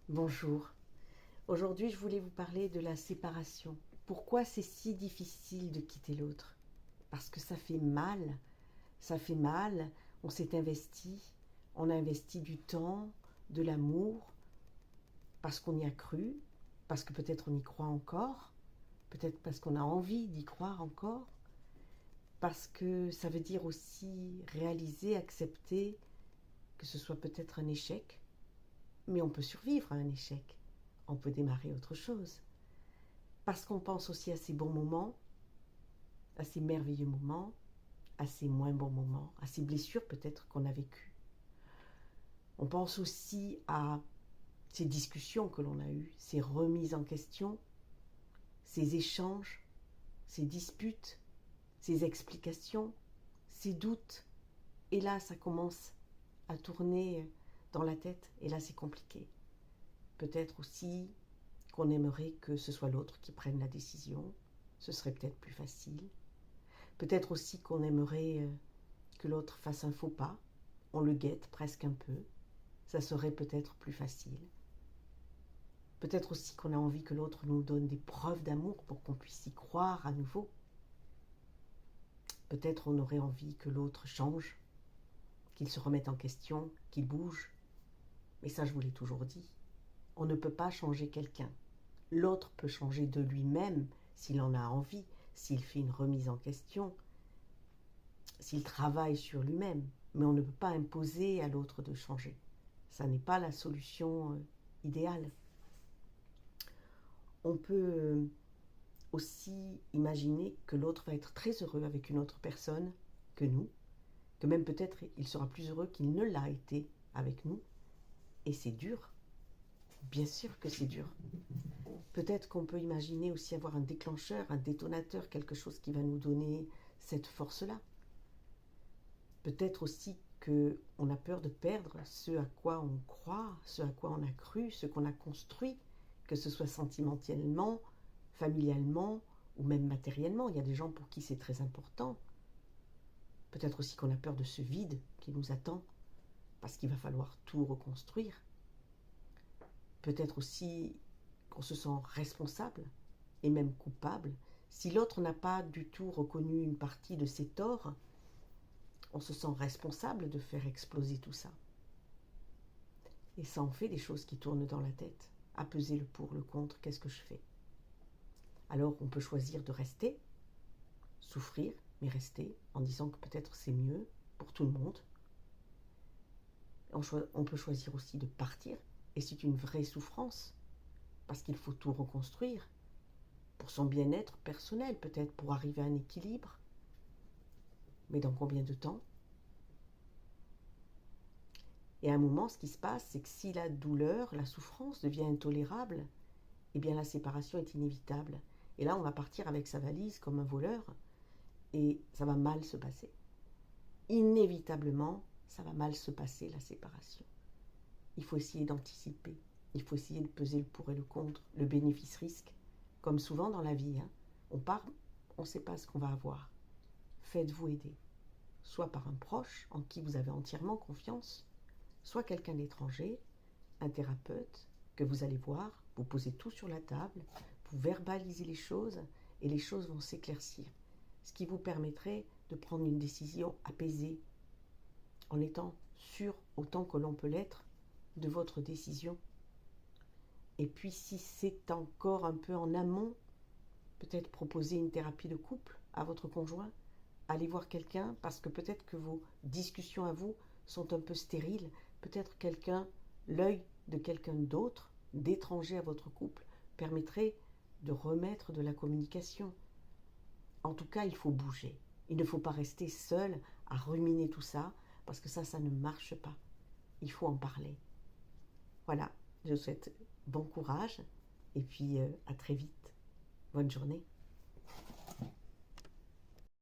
Bonjour. Aujourd'hui, je voulais vous parler de la séparation. Pourquoi c'est si difficile de quitter l'autre? Parce que ça fait mal. Ça fait mal. On s'est investi. On a investi du temps, de l'amour, parce qu'on y a cru, parce que peut-être on y croit encore, peut-être parce qu'on a envie d'y croire encore, parce que ça veut dire aussi réaliser, accepter que ce soit peut-être un échec, mais on peut survivre à un échec. On peut démarrer autre chose. Parce qu'on pense aussi à ces bons moments, à ces merveilleux moments, à ces moins bons moments, à ces blessures peut-être qu'on a vécues. On pense aussi à ces discussions que l'on a eues, ces remises en question, ces échanges, ces disputes, ces explications, ces doutes. Et là, ça commence à tourner dans la tête, et là, c'est compliqué. Peut-être aussi qu'on aimerait que ce soit l'autre qui prenne la décision, ce serait peut-être plus facile. Peut-être aussi qu'on aimerait que l'autre fasse un faux pas, on le guette presque un peu, ça serait peut-être plus facile. Peut-être aussi qu'on a envie que l'autre nous donne des preuves d'amour pour qu'on puisse y croire à nouveau. Peut-être on aurait envie que l'autre change, qu'il se remette en question, qu'il bouge. Mais ça, je vous l'ai toujours dit, on ne peut pas changer quelqu'un. L'autre peut changer de lui-même s'il en a envie, s'il fait une remise en question, s'il travaille sur lui-même. Mais on ne peut pas imposer à l'autre de changer. Ça n'est pas la solution idéale. On peut aussi imaginer que l'autre va être très heureux avec une autre personne que nous, que même peut-être il sera plus heureux qu'il ne l'a été avec nous. Et c'est dur. Bien sûr que c'est dur. Peut-être qu'on peut imaginer aussi avoir un déclencheur, un détonateur, quelque chose qui va nous donner cette force-là. Peut-être aussi qu'on a peur de perdre ce à quoi on croit, ce à quoi on a cru, ce qu'on a construit, que ce soit sentimentiellement, familialement ou même matériellement. Il y a des gens pour qui c'est très important. Peut-être aussi qu'on a peur de ce vide qui nous attend, parce qu'il va falloir tout reconstruire. Peut-être aussi qu'on se sent responsable et même coupable. Si l'autre n'a pas du tout reconnu une partie de ses torts, on se sent responsable de faire exploser tout ça. Et ça en fait des choses qui tournent dans la tête. À peser le pour, le contre, qu'est-ce que je fais? Alors on peut choisir de rester, souffrir, mais rester, en disant que peut-être c'est mieux pour tout le monde. On peut choisir aussi de partir, et c'est une vraie souffrance, parce qu'il faut tout reconstruire, pour son bien-être personnel, peut-être pour arriver à un équilibre. Mais dans combien de temps? Et à un moment, ce qui se passe, c'est que si la douleur, la souffrance devient intolérable, eh bien la séparation est inévitable. Et là, on va partir avec sa valise comme un voleur, et ça va mal se passer. Inévitablement, ça va mal se passer, la séparation. Il faut essayer d'anticiper. Il faut essayer de peser le pour et le contre, le bénéfice-risque. Comme souvent dans la vie, on part, on ne sait pas ce qu'on va avoir. Faites-vous aider, soit par un proche en qui vous avez entièrement confiance, soit quelqu'un d'étranger, un thérapeute que vous allez voir, vous posez tout sur la table, vous verbalisez les choses et les choses vont s'éclaircir. Ce qui vous permettrait de prendre une décision apaisée, en étant sûr autant que l'on peut l'être de votre décision. Et puis si c'est encore un peu en amont, peut-être proposer une thérapie de couple à votre conjoint, allez voir quelqu'un parce que peut-être que vos discussions à vous sont un peu stériles, peut-être l'œil de quelqu'un d'autre, d'étranger à votre couple, permettrait de remettre de la communication. En tout cas, il faut bouger. Il ne faut pas rester seul à ruminer tout ça, parce que ça ne marche pas. Il faut en parler. Voilà, je vous souhaite bon courage, et puis à très vite. Bonne journée.